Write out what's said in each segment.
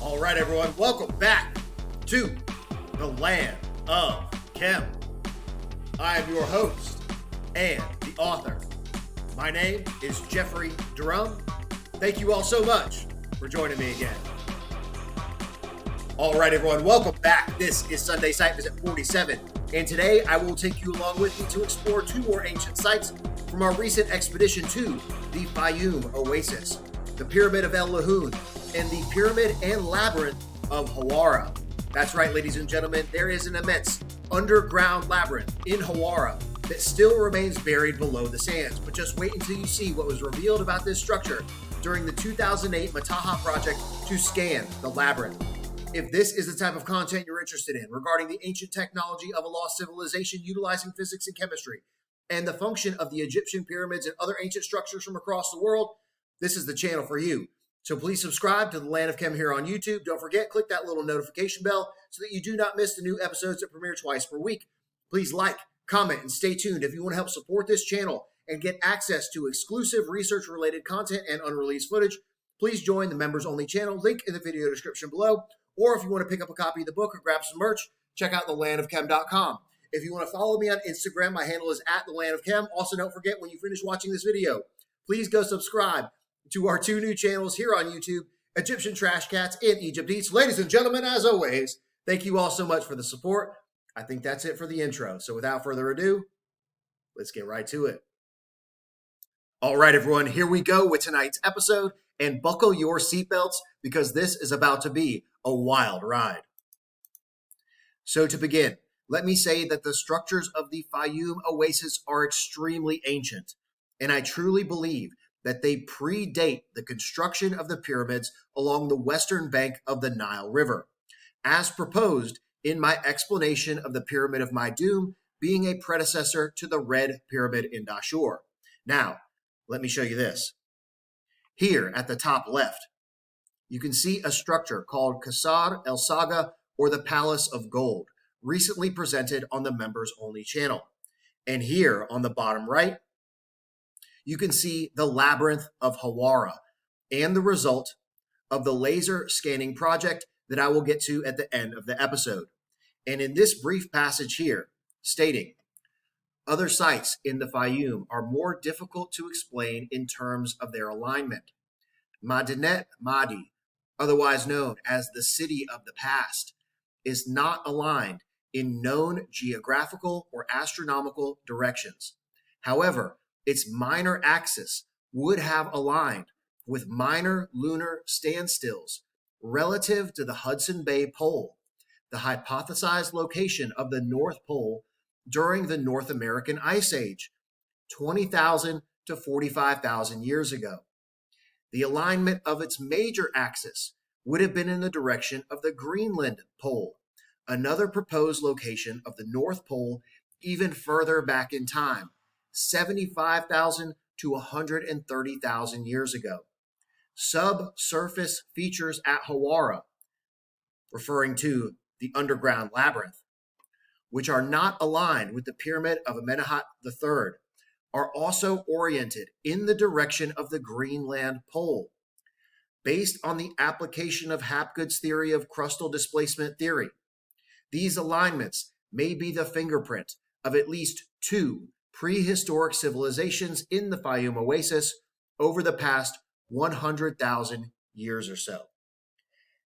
All right, everyone, welcome back to the Land of Chem. I am your host and the author. My name is Jeffrey Durham. Thank you all so much for joining me again. All right, everyone, welcome back. This is Sunday Site Visit 47, and today I will take you along with me to explore two more ancient sites from our recent expedition to the Fayum Oasis, the Pyramid of Lahun, and the Pyramid and Labyrinth of Hawara. That's right, ladies and gentlemen, there is an immense underground labyrinth in Hawara that still remains buried below the sands. But just wait until you see what was revealed about this structure during the 2008 Mataha project to scan the labyrinth. If this is the type of content you're interested in regarding the ancient technology of a lost civilization utilizing physics and chemistry, and the function of the Egyptian pyramids and other ancient structures from across the world, this is the channel for you. So please subscribe to the Land of Chem here on YouTube. Don't forget, click that little notification bell so that you do not miss the new episodes that premiere twice per week. Please like, comment, and stay tuned if you want to help support this channel and get access to exclusive research-related content and unreleased footage. Please join the members-only channel, link in the video description below. Or if you want to pick up a copy of the book or grab some merch, check out thelandofchem.com. If you want to follow me on Instagram, my handle is @thelandofchem. Also, don't forget, when you finish watching this video, please go subscribe to our two new channels here on YouTube, Egyptian Trash Cats and Egypt Eats. Ladies and gentlemen, as always, thank you all so much for the support. I think that's it for the intro. So without further ado, let's get right to it. All right, everyone, here we go with tonight's episode, and buckle your seatbelts because this is about to be a wild ride. So to begin, let me say that the structures of the Fayum Oasis are extremely ancient, and I truly believe that they predate the construction of the pyramids along the western bank of the Nile River, as proposed in my explanation of the Pyramid of Meidum being a predecessor to the Red Pyramid in Dashur. Now, let me show you this. Here at the top left, you can see a structure called Qasr el Saga, or the Palace of Gold, recently presented on the members-only channel. And here on the bottom right, you can see the Labyrinth of Hawara and the result of the laser scanning project that I will get to at the end of the episode. And in this brief passage here, stating, other sites in the Fayum are more difficult to explain in terms of their alignment. Medinet Madi, otherwise known as the City of the Past, is not aligned in known geographical or astronomical directions. However, its minor axis would have aligned with minor lunar standstills relative to the Hudson Bay Pole, the hypothesized location of the North Pole during the North American Ice Age, 20,000 to 45,000 years ago. The alignment of its major axis would have been in the direction of the Greenland Pole, another proposed location of the North Pole even further back in time, 75,000 to 130,000 years ago. Subsurface features at Hawara, referring to the underground labyrinth, which are not aligned with the Pyramid of Amenemhat III, are also oriented in the direction of the Greenland Pole. Based on the application of Hapgood's theory of crustal displacement theory, these alignments may be the fingerprint of at least two prehistoric civilizations in the Fayum Oasis over the past 100,000 years or so.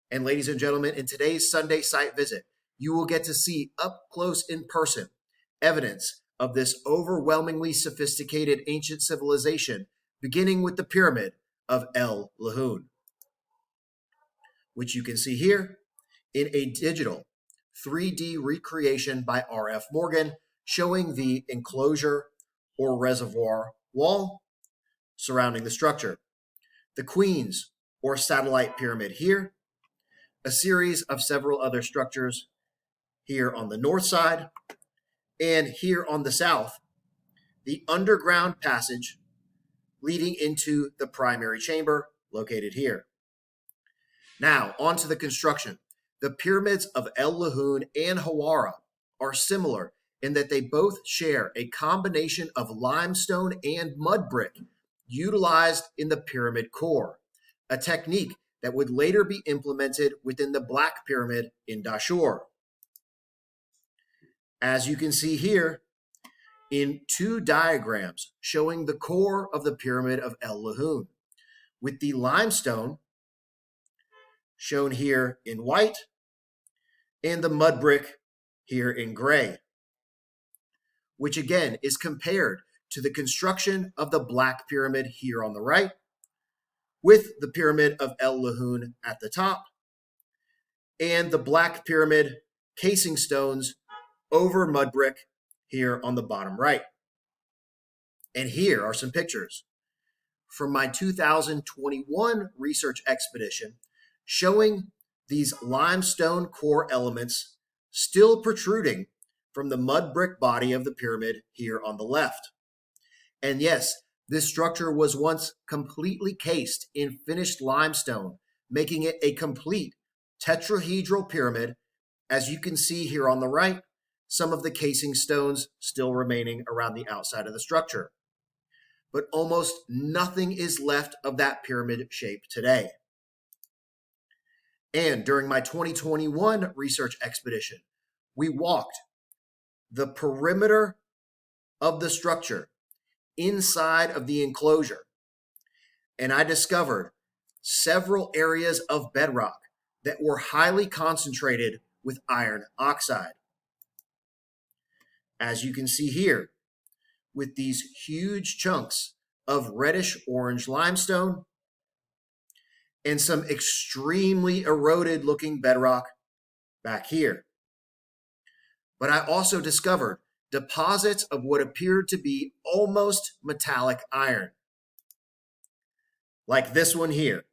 And ladies and gentlemen, in today's Sunday site visit, you will get to see up close in person evidence of this overwhelmingly sophisticated ancient civilization, beginning with the Pyramid of Lahun, which you can see here in a digital 3D recreation by R.F. Morgan, showing the enclosure or reservoir wall surrounding the structure. The Queen's or satellite pyramid here, a series of several other structures here on the north side, and here on the south, the underground passage leading into the primary chamber located here. Now, on to the construction. The pyramids of Lahun and Hawara are similar in that they both share a combination of limestone and mud brick utilized in the pyramid core, a technique that would later be implemented within the Black Pyramid in Dashur. As you can see here in two diagrams showing the core of the Pyramid of El Lahun, with the limestone shown here in white and the mud brick here in gray, which again is compared to the construction of the Black Pyramid here on the right, with the Pyramid of El Lahun at the top, and the Black Pyramid casing stones over mud brick here on the bottom right. And here are some pictures from my 2021 research expedition showing these limestone core elements still protruding from the mud brick body of the pyramid here on the left. And yes, this structure was once completely cased in finished limestone, making it a complete tetrahedral pyramid, as you can see here on the right, some of the casing stones still remaining around the outside of the structure. But almost nothing is left of that pyramid shape today. And during my 2021 research expedition, we walked the perimeter of the structure inside of the enclosure, and I discovered several areas of bedrock that were highly concentrated with iron oxide. As you can see here, with these huge chunks of reddish orange limestone and some extremely eroded looking bedrock back here. But I also discovered deposits of what appeared to be almost metallic iron, like this one here,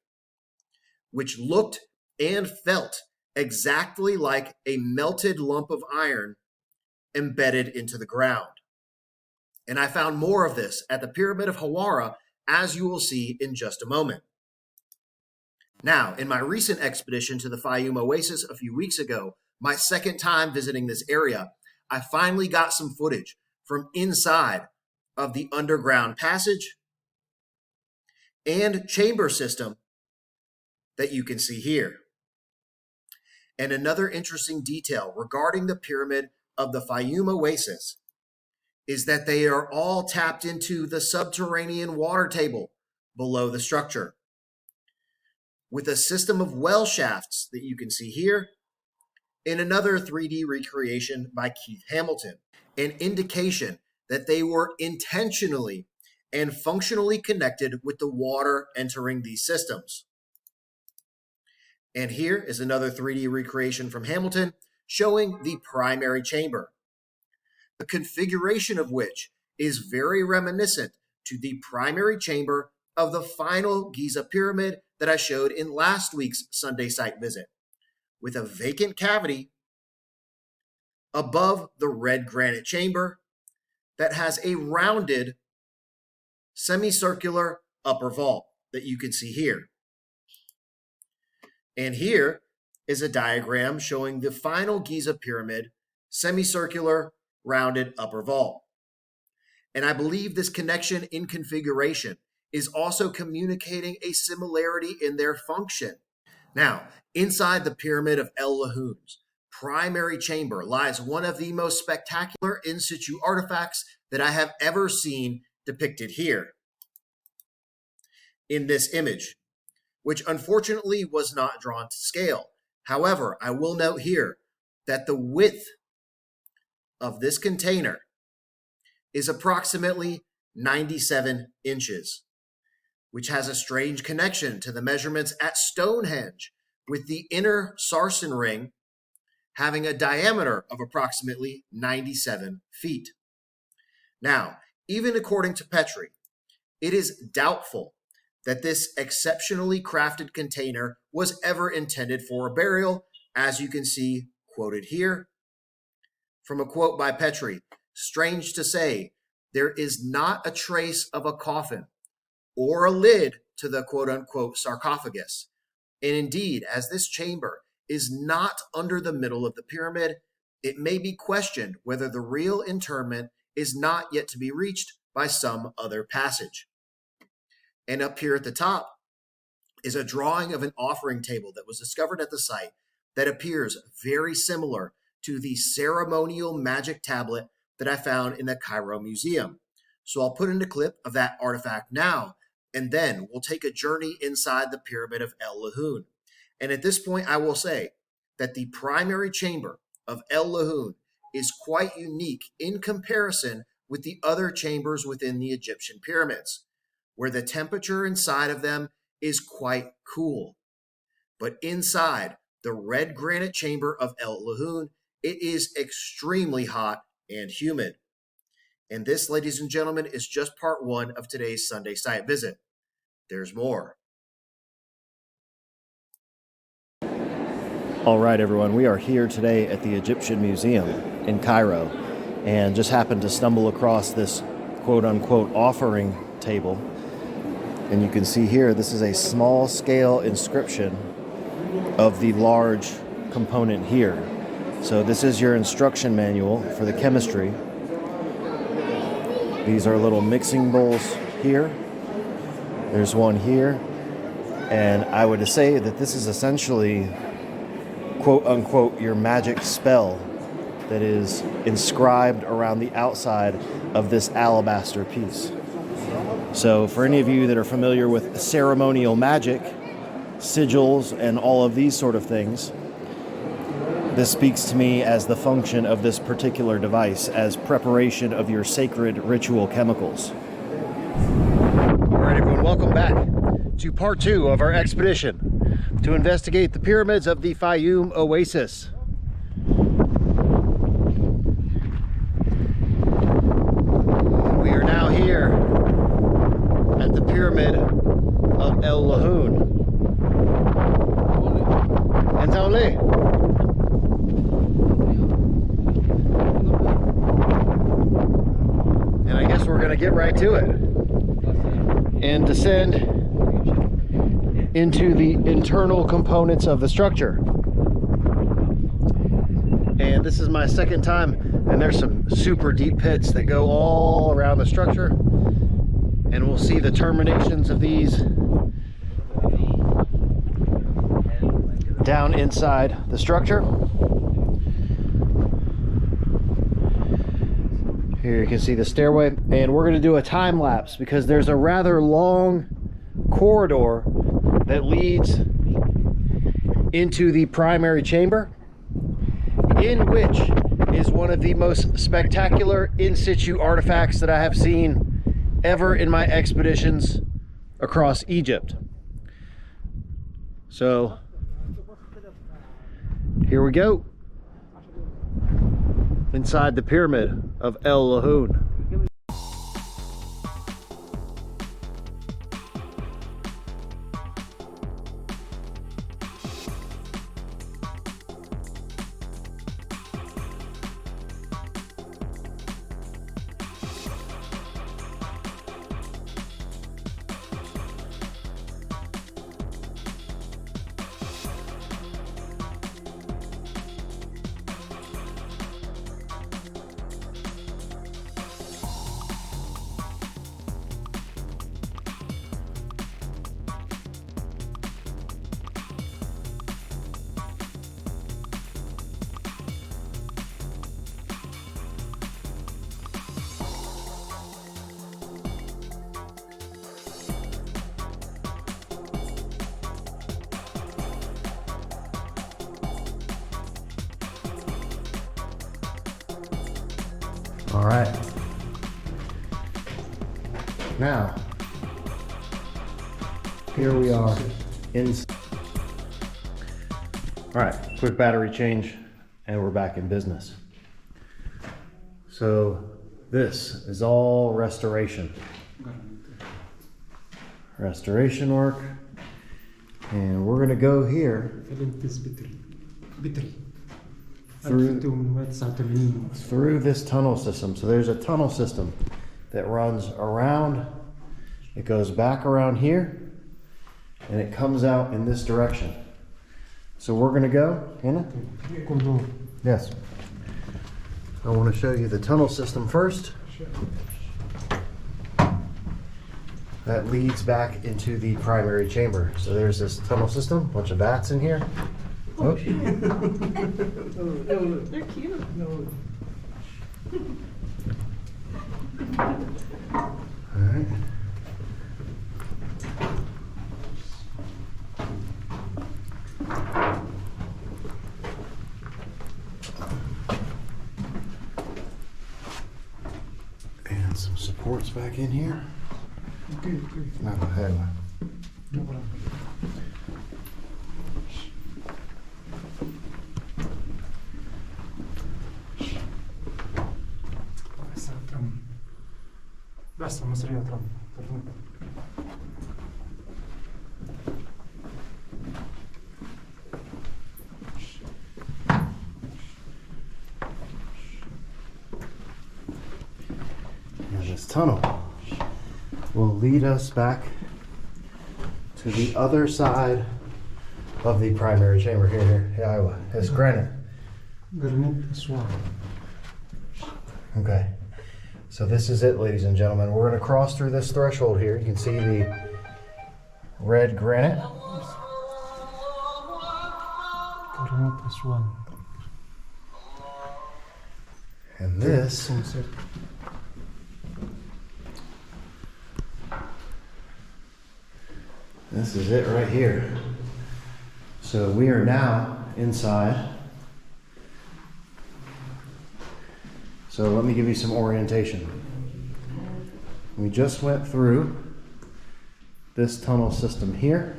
which looked and felt exactly like a melted lump of iron embedded into the ground. And I found more of this at the Pyramid of Hawara, as you will see in just a moment. Now, in my recent expedition to the Fayum Oasis a few weeks ago, my second time visiting this area, I finally got some footage from inside of the underground passage and chamber system that you can see here. And another interesting detail regarding the Pyramid of the Fayum Oasis is that they are all tapped into the subterranean water table below the structure, with a system of well shafts that you can see here, and another 3D recreation by Keith Hamilton, an indication that they were intentionally and functionally connected with the water entering these systems. And here is another 3D recreation from Hamilton showing the primary chamber, the configuration of which is very reminiscent to the primary chamber of the final Giza pyramid that I showed in last week's Sunday site visit, with a vacant cavity above the red granite chamber that has a rounded semicircular upper vault that you can see here. And here is a diagram showing the final Giza pyramid semicircular rounded upper vault. And I believe this connection in configuration is also communicating a similarity in their function. Now, inside the Pyramid of El Lahun's primary chamber lies one of the most spectacular in situ artifacts that I have ever seen depicted here in this image, which unfortunately was not drawn to scale. However, I will note here that the width of this container is approximately 97 inches, which has a strange connection to the measurements at Stonehenge, with the inner sarsen ring having a diameter of approximately 97 feet. Now, even according to Petrie, it is doubtful that this exceptionally crafted container was ever intended for a burial, as you can see quoted here. From a quote by Petrie, strange to say, there is not a trace of a coffin or a lid to the quote-unquote sarcophagus. And indeed, as this chamber is not under the middle of the pyramid, it may be questioned whether the real interment is not yet to be reached by some other passage. And up here at the top, is a drawing of an offering table that was discovered at the site that appears very similar to the ceremonial magic tablet that I found in the Cairo Museum. So I'll put in a clip of that artifact now, and then we'll take a journey inside the pyramid of El Lahun. And at this point, I will say that the primary chamber of El Lahun is quite unique in comparison with the other chambers within the Egyptian pyramids, where the temperature inside of them is quite cool. But inside the red granite chamber of El Lahun, it is extremely hot and humid. And this, ladies and gentlemen, is just part one of today's Sunday site visit. There's more. All right, everyone, we are here today at the Egyptian Museum in Cairo and just happened to stumble across this quote-unquote offering table. And you can see here, this is a small-scale inscription of the large component here. So this is your instruction manual for the chemistry. These are little mixing bowls here. There's one here. And I would say that this is essentially, quote unquote, your magic spell that is inscribed around the outside of this alabaster piece. So for any of you that are familiar with ceremonial magic, sigils, and all of these sort of things, this speaks to me as the function of this particular device as preparation of your sacred ritual chemicals. All right, everyone, welcome back to part two of our expedition to investigate the pyramids of the Fayum Oasis. We are now here at the pyramid of El Lahun. And I guess we're gonna get right to it and descend into the internal components of the structure. And this is my second time, and there's some super deep pits that go all around the structure, and we'll see the terminations of these down inside the structure. Here you can see the stairway, and we're going to do a time lapse because there's a rather long corridor that leads into the primary chamber, in which is one of the most spectacular in situ artifacts that I have seen ever in my expeditions across Egypt. So here we go, inside the pyramid of El Lahun. All right, now here we are in. All right, quick battery change and we're back in business. So this is all restoration work, and we're gonna go here through this tunnel system. So there's a tunnel system that runs around, it goes back around here, and it comes out in this direction. So we're gonna go, Hannah? Yes. I want to show you the tunnel system first. that leads back into the primary chamber. So there's this tunnel system, bunch of vats in here. Oh. They're cute. All right. And some supports back in here. Okay. No, ahead. No problem. Bästa måste du göra. And this tunnel will lead us back to the other side of the primary chamber. Here, Iowa. It's granite. Granite swamp. Okay. So this is it, ladies and gentlemen. We're going to cross through this threshold here. You can see the red granite. Granite swamp. And this Sunset. is it right here. So we are now inside. So let me give you some orientation. We just went through this tunnel system here,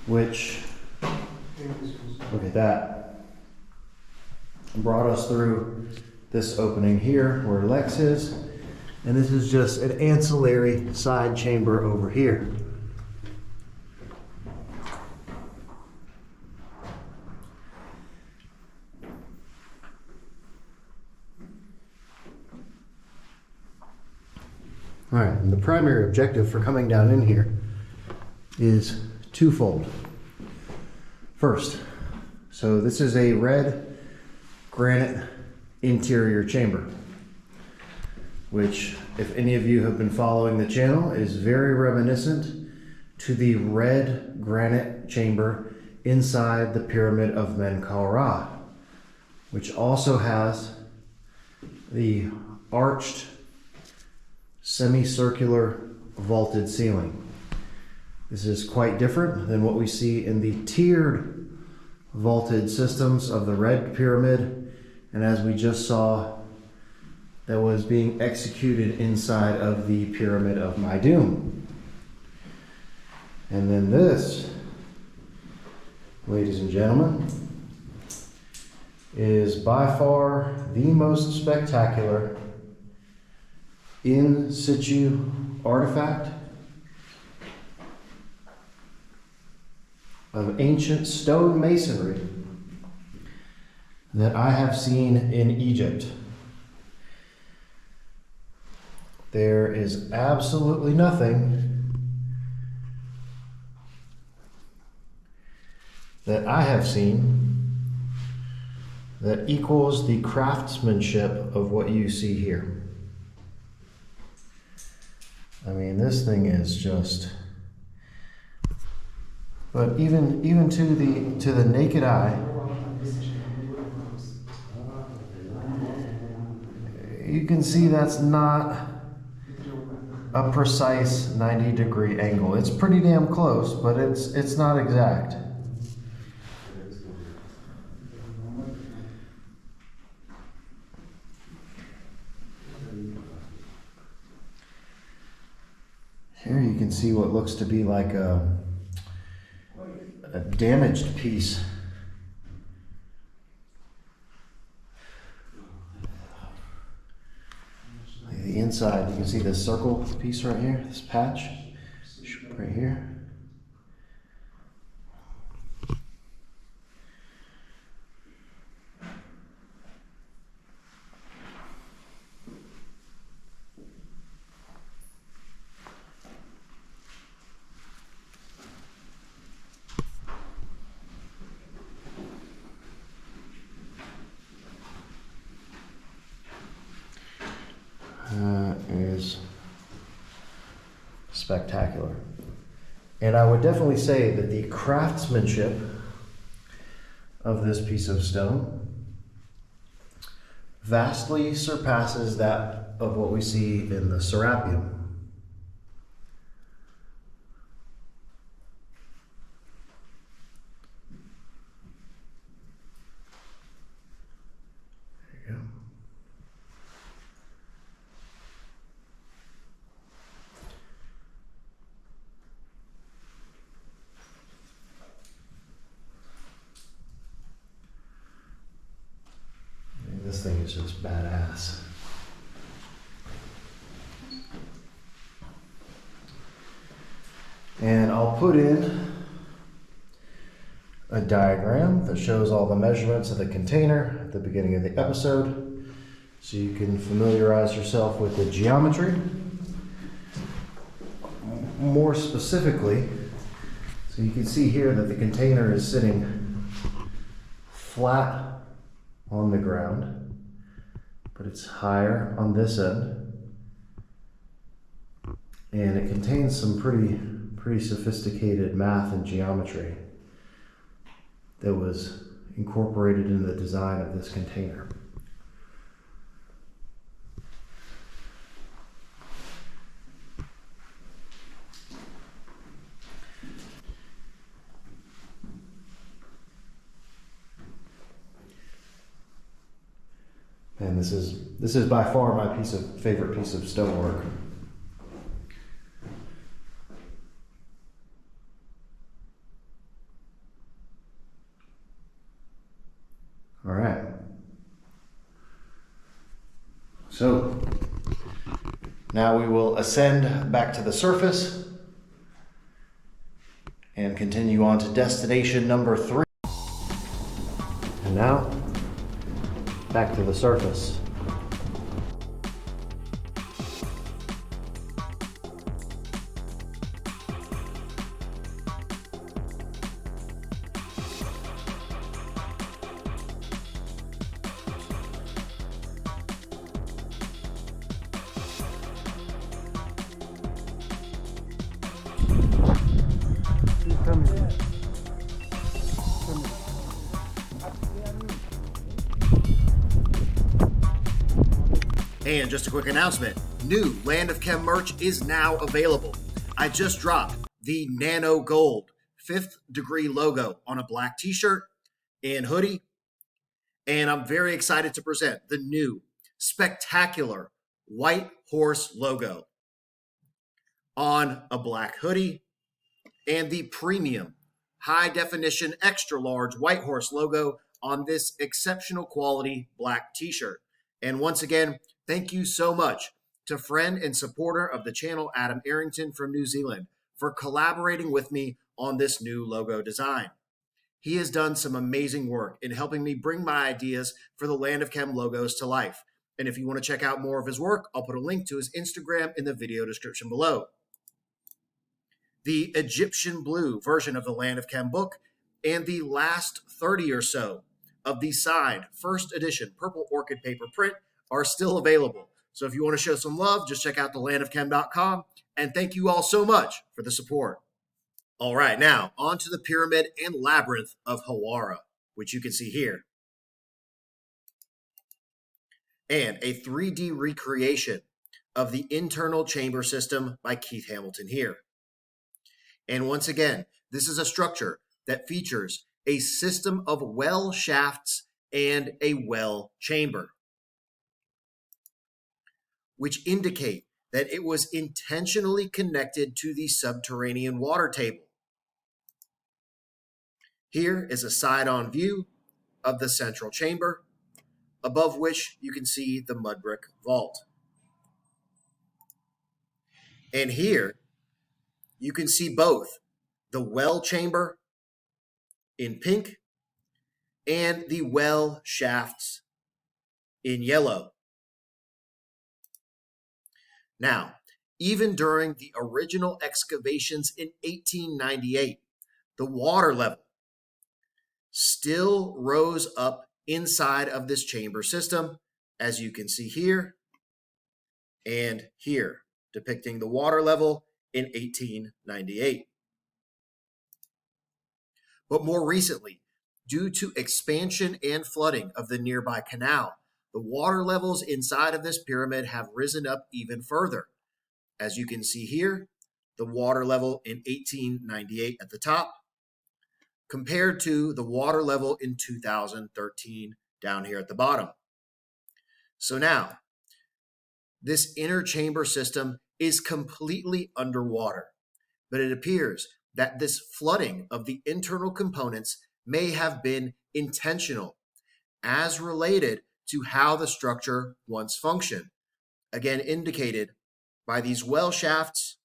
which, look at that, brought us through this opening here where Lex is, and this is just an ancillary side chamber over here. All right, and the primary objective for coming down in here is twofold. First, so this is a red granite interior chamber, which, if any of you have been following the channel, is very reminiscent to the red granite chamber inside the Pyramid of Menkaura, which also has the arched semicircular vaulted ceiling. This is quite different than what we see in the tiered vaulted systems of the Red Pyramid, and as we just saw, that was being executed inside of the Pyramid of Maidum. And then this, ladies and gentlemen, is by far the most spectacular in situ artifact of ancient stone masonry that I have seen in Egypt. There is absolutely nothing that I have seen that equals the craftsmanship of what you see here. I mean, this thing is just, but even to the naked eye, you can see that's not a precise 90-degree angle. It's pretty damn close, but it's not exact. Here you can see what looks to be like a damaged piece. The inside, you can see this circle piece right here, this patch right here. Is spectacular. And I would definitely say that the craftsmanship of this piece of stone vastly surpasses that of what we see in the Serapeum. There you go. This thing is just badass. And I'll put in a diagram that shows all the measurements of the container at the beginning of the episode, so you can familiarize yourself with the geometry. More specifically, so you can see here that the container is sitting flat on the ground, but it's higher on this end, and it contains some pretty sophisticated math and geometry that was incorporated in the design of this container. And this is by far my favorite piece of stonework. All right. So now we will ascend back to the surface and continue on to destination number 3. And now, back to the surface. And just a quick announcement, new Land of Chem merch is now available. I just dropped the Nano Gold 5th degree logo on a black t-shirt and hoodie, and I'm very excited to present the new spectacular white horse logo on a black hoodie and the premium high definition extra large white horse logo on this exceptional quality black t-shirt. And once again, thank you so much to friend and supporter of the channel, Adam Arrington from New Zealand, for collaborating with me on this new logo design. He has done some amazing work in helping me bring my ideas for the Land of Chem logos to life. And if you want to check out more of his work, I'll put a link to his Instagram in the video description below. The Egyptian blue version of the Land of Chem book and the last 30 or so of the signed first edition purple orchid paper print are still available. So if you want to show some love, just check out thelandofchem.com. And thank you all so much for the support. All right, now on to the pyramid and labyrinth of Hawara, which you can see here. And a 3D recreation of the internal chamber system by Keith Hamilton here. And once again, this is a structure that features a system of well shafts and a well chamber, which indicate that it was intentionally connected to the subterranean water table. Here is a side-on view of the central chamber, above which you can see the mud brick vault. And here you can see both the well chamber in pink and the well shafts in yellow. Now, even during the original excavations in 1898, the water level still rose up inside of this chamber system, as you can see here and here, depicting the water level in 1898. But more recently, due to expansion and flooding of the nearby canal, the water levels inside of this pyramid have risen up even further. As you can see here, the water level in 1898 at the top, compared to the water level in 2013 down here at the bottom. So now, this inner chamber system is completely underwater, but it appears that this flooding of the internal components may have been intentional, as related to how the structure once functioned, again indicated by these well shafts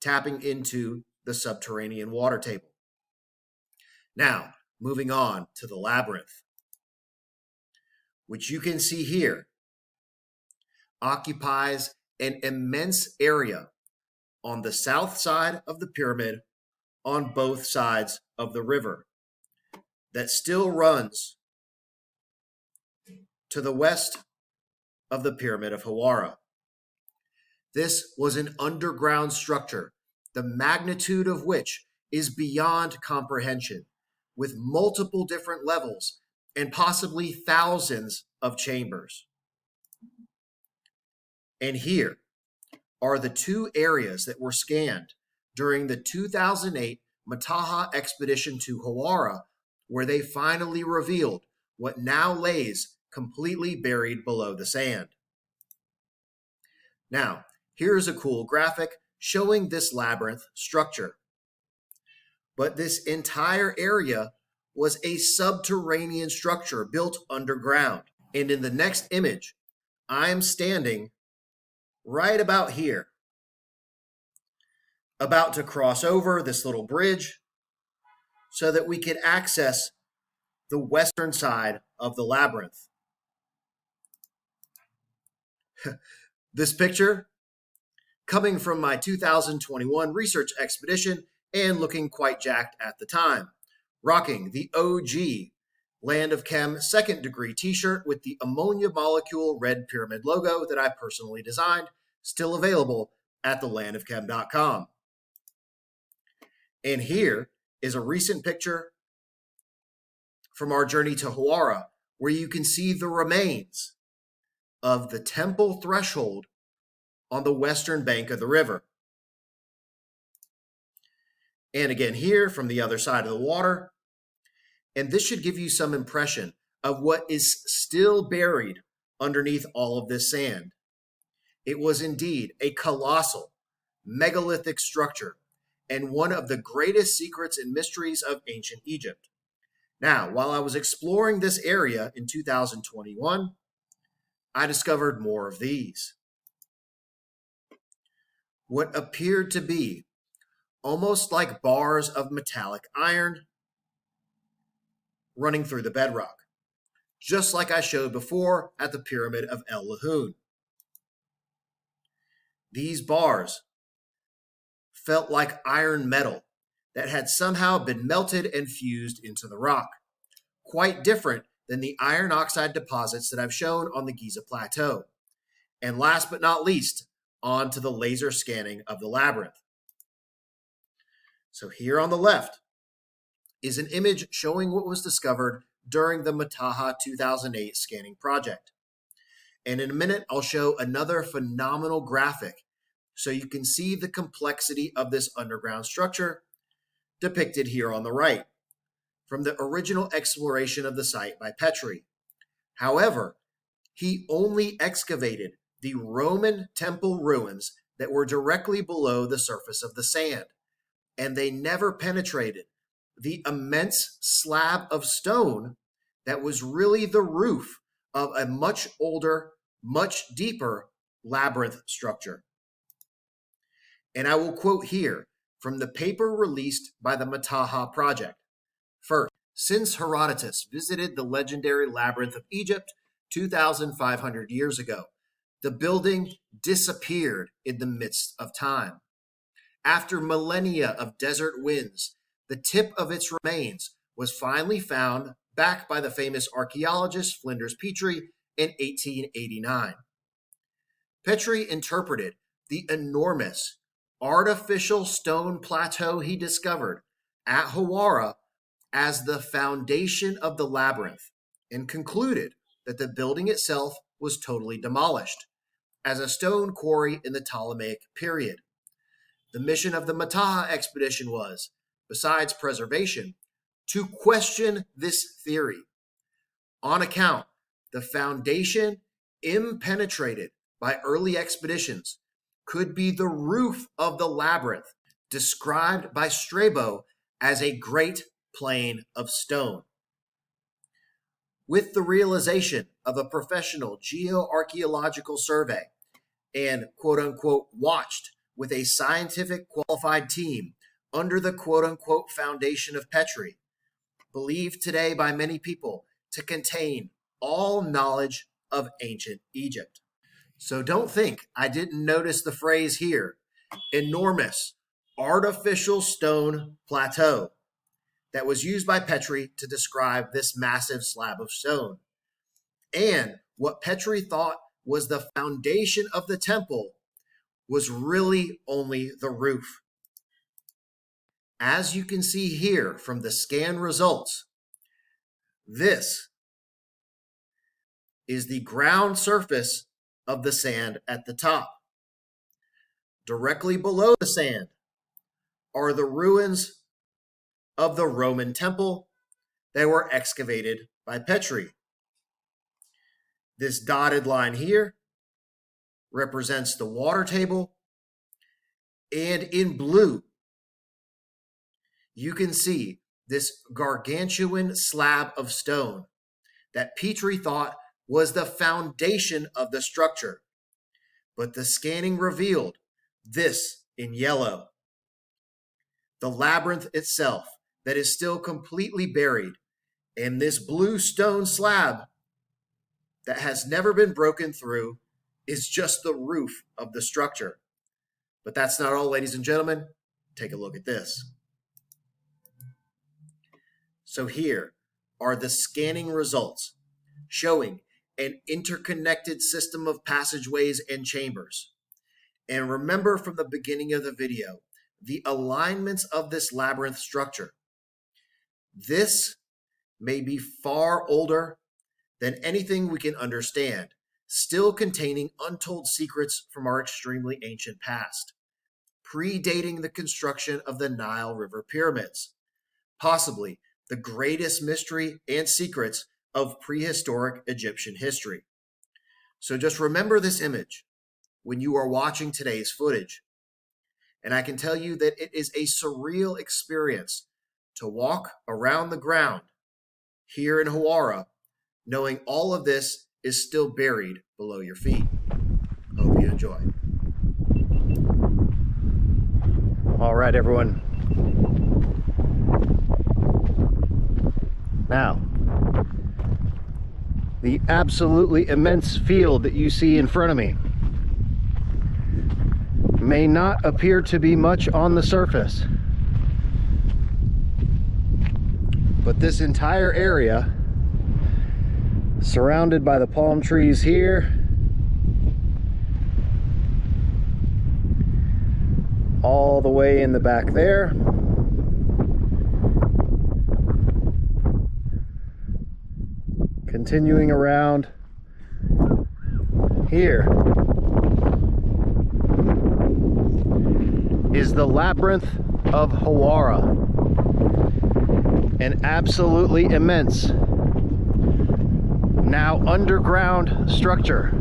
tapping into the subterranean water table. Now, moving on to the labyrinth, which you can see here, occupies an immense area on the south side of the pyramid on both sides of the river that still runs to the west of the pyramid of Hawara. This was an underground structure, the magnitude of which is beyond comprehension, with multiple different levels and possibly thousands of chambers. And here are the two areas that were scanned during the 2008 Tuatha expedition to Hawara, where they finally revealed what now lays completely buried below the sand. Now, here's a cool graphic showing this labyrinth structure. But this entire area was a subterranean structure built underground. And in the next image, I am standing right about here, about to cross over this little bridge so that we could access the western side of the labyrinth. This picture, coming from my 2021 research expedition and looking quite jacked at the time, rocking the OG Land of Chem second degree t-shirt with the ammonia molecule red pyramid logo that I personally designed, still available at thelandofchem.com. And here is a recent picture from our journey to Hawara, where you can see the remains of the temple threshold on the western bank of the river. And again here from the other side of the water. And this should give you some impression of what is still buried underneath all of this sand. It was indeed a colossal, megalithic structure and one of the greatest secrets and mysteries of ancient Egypt. Now, while I was exploring this area in 2021, I discovered more of these. What appeared to be almost like bars of metallic iron running through the bedrock, just like I showed before at the pyramid of El Lahun. These bars felt like iron metal that had somehow been melted and fused into the rock, quite different than the iron oxide deposits that I've shown on the Giza plateau. And last but not least, on to the laser scanning of the labyrinth. So here on the left is an image showing what was discovered during the Tuatha 2008 scanning project. And in a minute, I'll show another phenomenal graphic so you can see the complexity of this underground structure depicted here on the right from the original exploration of the site by Petrie. However, he only excavated the Roman temple ruins that were directly below the surface of the sand, and they never penetrated the immense slab of stone that was really the roof of a much older, much deeper labyrinth structure. And I will quote here from the paper released by the Tuatha Project. First, since Herodotus visited the legendary labyrinth of Egypt 2,500 years ago, the building disappeared in the midst of time. After millennia of desert winds, the tip of its remains was finally found back by the famous archaeologist Flinders Petrie in 1889. Petrie interpreted the enormous artificial stone plateau he discovered at Hawara as the foundation of the labyrinth, and concluded that the building itself was totally demolished as a stone quarry in the Ptolemaic period. The mission of the Mataha expedition was, besides preservation, to question this theory. On account, the foundation impenetrated by early expeditions could be the roof of the labyrinth, described by Strabo as a great plain of stone. With the realization of a professional geoarchaeological survey and quote-unquote watched with a scientific qualified team under the quote-unquote foundation of Petrie, believed today by many people to contain all knowledge of ancient Egypt. So don't think I didn't notice the phrase here, enormous artificial stone plateau, that was used by Petrie to describe this massive slab of stone. And what Petrie thought was the foundation of the temple was really only the roof. As you can see here from the scan results, this is the ground surface of the sand at the top. Directly below the sand are the ruins of the Roman temple that were excavated by Petrie. This dotted line here represents the water table, and in blue, you can see this gargantuan slab of stone that Petrie thought was the foundation of the structure. But the scanning revealed this in yellow. The labyrinth itself that is still completely buried, and this blue stone slab that has never been broken through is just the roof of the structure. But that's not all, ladies and gentlemen. Take a look at this. So here are the scanning results showing an interconnected system of passageways and chambers. And remember from the beginning of the video, the alignments of this labyrinth structure. This may be far older than anything we can understand, still containing untold secrets from our extremely ancient past, predating the construction of the Nile River pyramids, possibly the greatest mystery and secrets of prehistoric Egyptian history. So just remember this image when you are watching today's footage. And I can tell you that it is a surreal experience to walk around the ground here in Hawara, knowing all of this is still buried below your feet. Hope you enjoy. All right, everyone. Now, the absolutely immense field that you see in front of me may not appear to be much on the surface, but this entire area, surrounded by the palm trees here, all the way in the back there, continuing around here, is the Labyrinth of Hawara, an absolutely immense, now underground structure,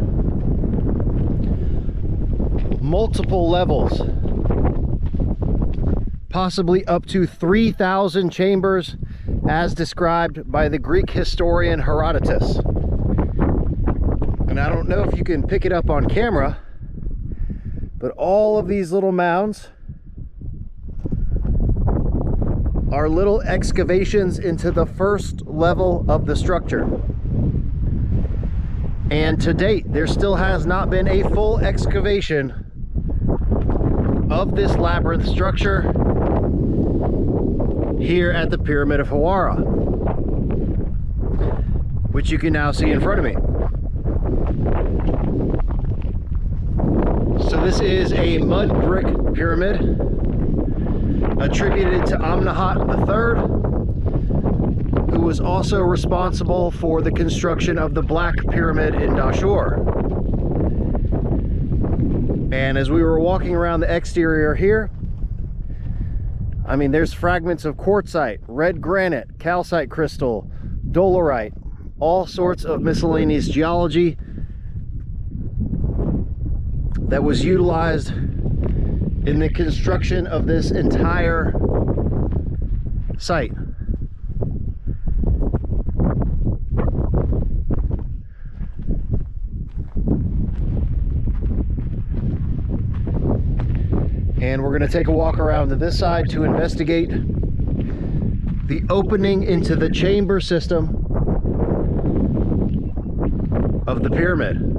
multiple levels, possibly up to 3,000 chambers as described by the Greek historian Herodotus. And I don't know if you can pick it up on camera, but all of these little mounds are little excavations into the first level of the structure. And to date, there still has not been a full excavation of this labyrinth structure here at the Pyramid of Hawara, which you can now see in front of me. So this is a mud brick pyramid attributed to Amenhotep III, who was also responsible for the construction of the Black Pyramid in Dashur. And as we were walking around the exterior here, I mean, there's fragments of quartzite, red granite, calcite crystal, dolerite, all sorts of miscellaneous geology that was utilized in the construction of this entire site. And we're going to take a walk around to this side to investigate the opening into the chamber system of the pyramid.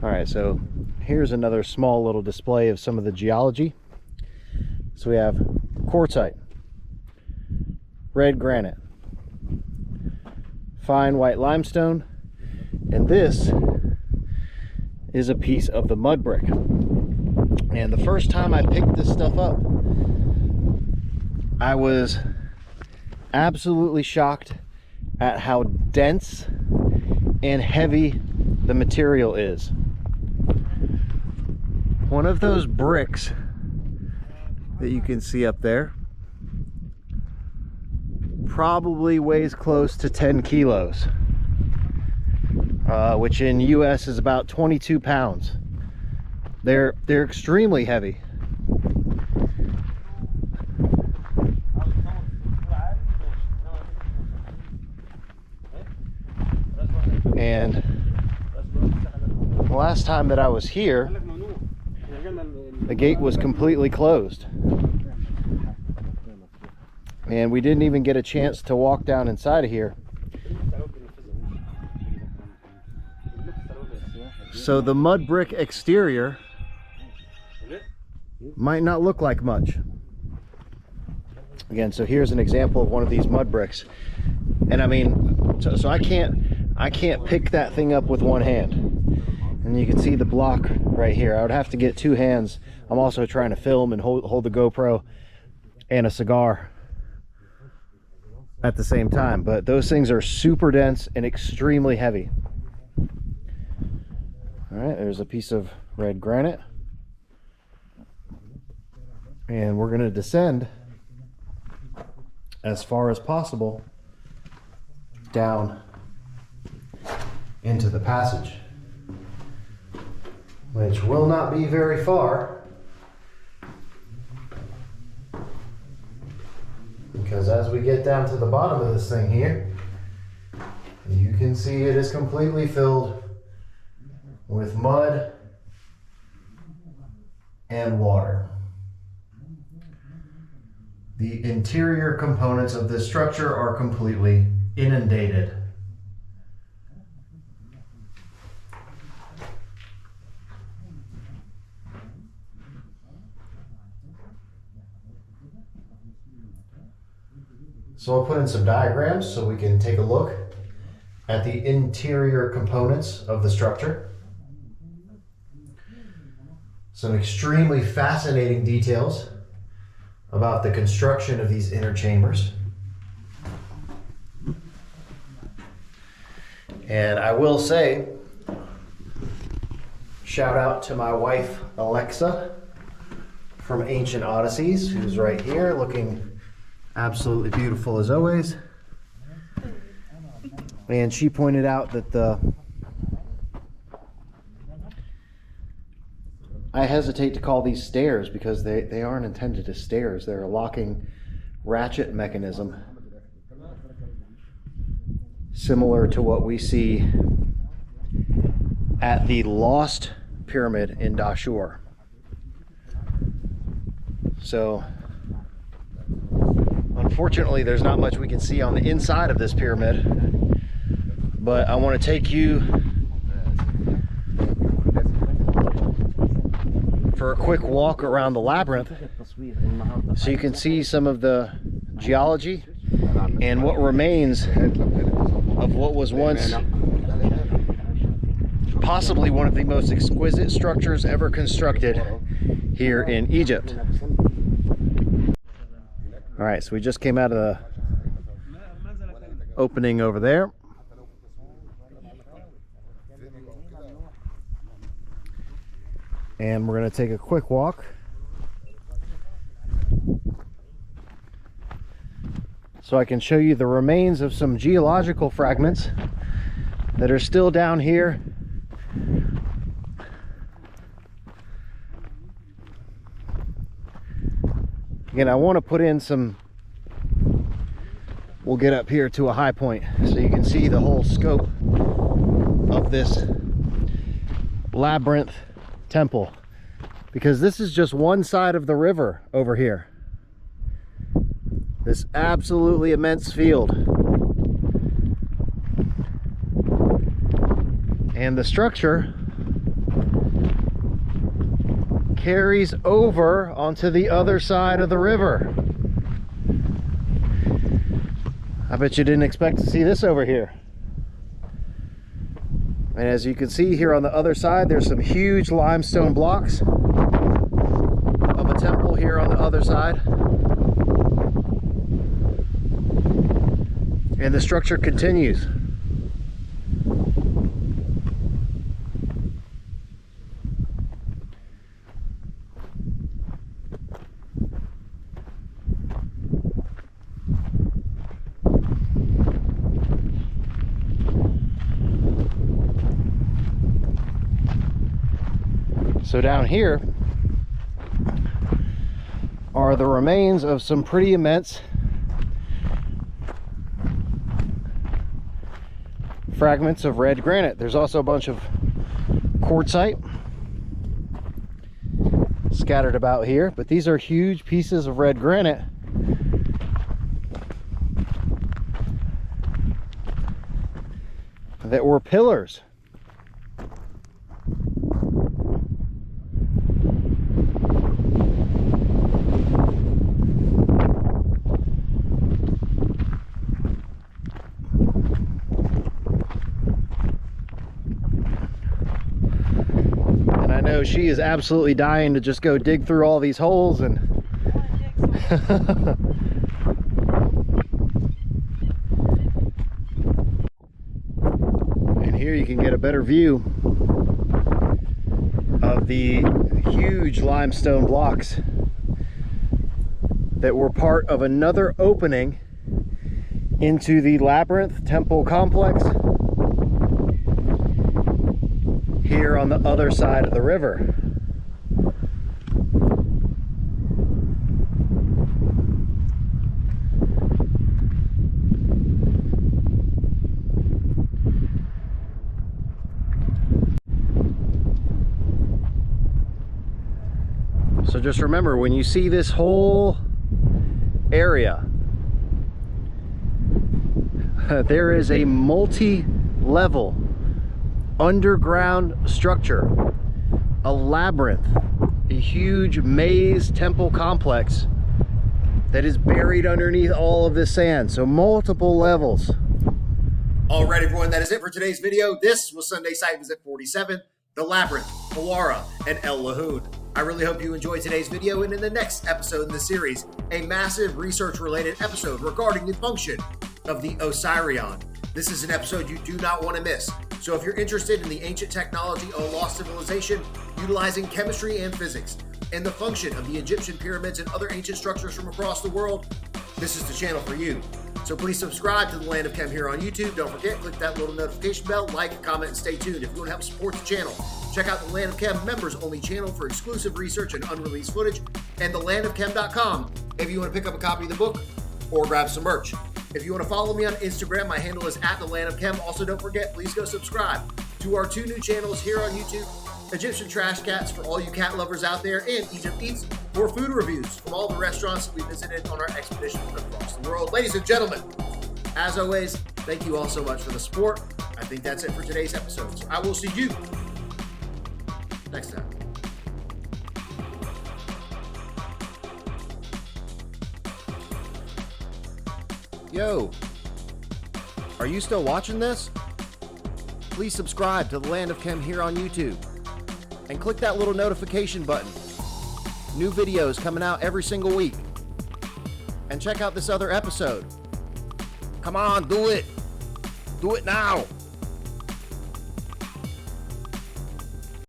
All right, so here's another small little display of some of the geology. So we have quartzite, red granite, fine white limestone, and this is a piece of the mud brick. And the first time I picked this stuff up, I was absolutely shocked at how dense and heavy the material is. One of those bricks that you can see up there probably weighs close to 10 kilos, which in US is about 22 pounds. They're extremely heavy. And the last time that I was here, the gate was completely closed, and we didn't even get a chance to walk down inside of here. So the mud brick exterior might not look like much. Again, so here's an example of one of these mud bricks, and I mean, so I can't pick that thing up with one hand. And you can see the block right here. I would have to get two hands. I'm also trying to film and hold the GoPro and a cigar at the same time. But those things are super dense and extremely heavy. All right, there's a piece of red granite. And we're going to descend as far as possible down into the passage, which will not be very far, because as we get down to the bottom of this thing here, you can see it is completely filled with mud and water. The interior components of this structure are completely inundated. So I'll put in some diagrams so we can take a look at the interior components of the structure. Some extremely fascinating details about the construction of these inner chambers. And I will say, shout out to my wife, Alexa, from Ancient Odysseys, who's right here looking absolutely beautiful as always. And she pointed out that I hesitate to call these stairs because they aren't intended as stairs. They're a locking ratchet mechanism, similar to what we see at the Lost Pyramid in Dashur. So unfortunately, there's not much we can see on the inside of this pyramid, but I want to take you for a quick walk around the labyrinth so you can see some of the geology and what remains of what was once possibly one of the most exquisite structures ever constructed here in Egypt. All right, so we just came out of the opening over there. And we're going to take a quick walk so I can show you the remains of some geological fragments that are still down here. Again, I want to put in some, we'll get up here to a high point so you can see the whole scope of this labyrinth temple, because this is just one side of the river over here. This absolutely immense field. And the structure carries over onto the other side of the river. I bet you didn't expect to see this over here. And as you can see here on the other side, there's some huge limestone blocks of a temple here on the other side. And the structure continues. So down here are the remains of some pretty immense fragments of red granite. There's also a bunch of quartzite scattered about here, but these are huge pieces of red granite that were pillars. She is absolutely dying to just go dig through all these holes and and here you can get a better view of the huge limestone blocks that were part of another opening into the Labyrinth temple complex here on the other side of the river. So just remember, when you see this whole area, there is a multi-level underground structure, a labyrinth, a huge maze temple complex that is buried underneath all of this sand. So multiple levels. All right, everyone, that is it for today's video. This was Sunday Site Visit 47, the Labyrinth, Hawara, and Lahun. I really hope you enjoyed today's video, and in the next episode in the series, a massive research-related episode regarding the function of the Osireion. This is an episode you do not want to miss. So if you're interested in the ancient technology of a lost civilization, utilizing chemistry and physics, and the function of the Egyptian pyramids and other ancient structures from across the world, this is the channel for you. So please subscribe to the Land of Chem here on YouTube. Don't forget, click that little notification bell, like, comment, and stay tuned. If you want to help support the channel, check out the Land of Chem members only channel for exclusive research and unreleased footage, and thelandofchem.com if you want to pick up a copy of the book or grab some merch. If you want to follow me on Instagram, my handle is @thelandofchem. Also, don't forget, please go subscribe to our 2 new channels here on YouTube, Egyptian Trash Cats for all you cat lovers out there, and Egypt Eats for food reviews from all the restaurants that we visited on our expedition across the world. Ladies and gentlemen, as always, thank you all so much for the support. I think that's it for today's episode. So I will see you next time. Yo, are you still watching this? Please subscribe to the Land of Chem here on YouTube and click that little notification button. New videos coming out every single week. And check out this other episode. Come on, do it. Do it now.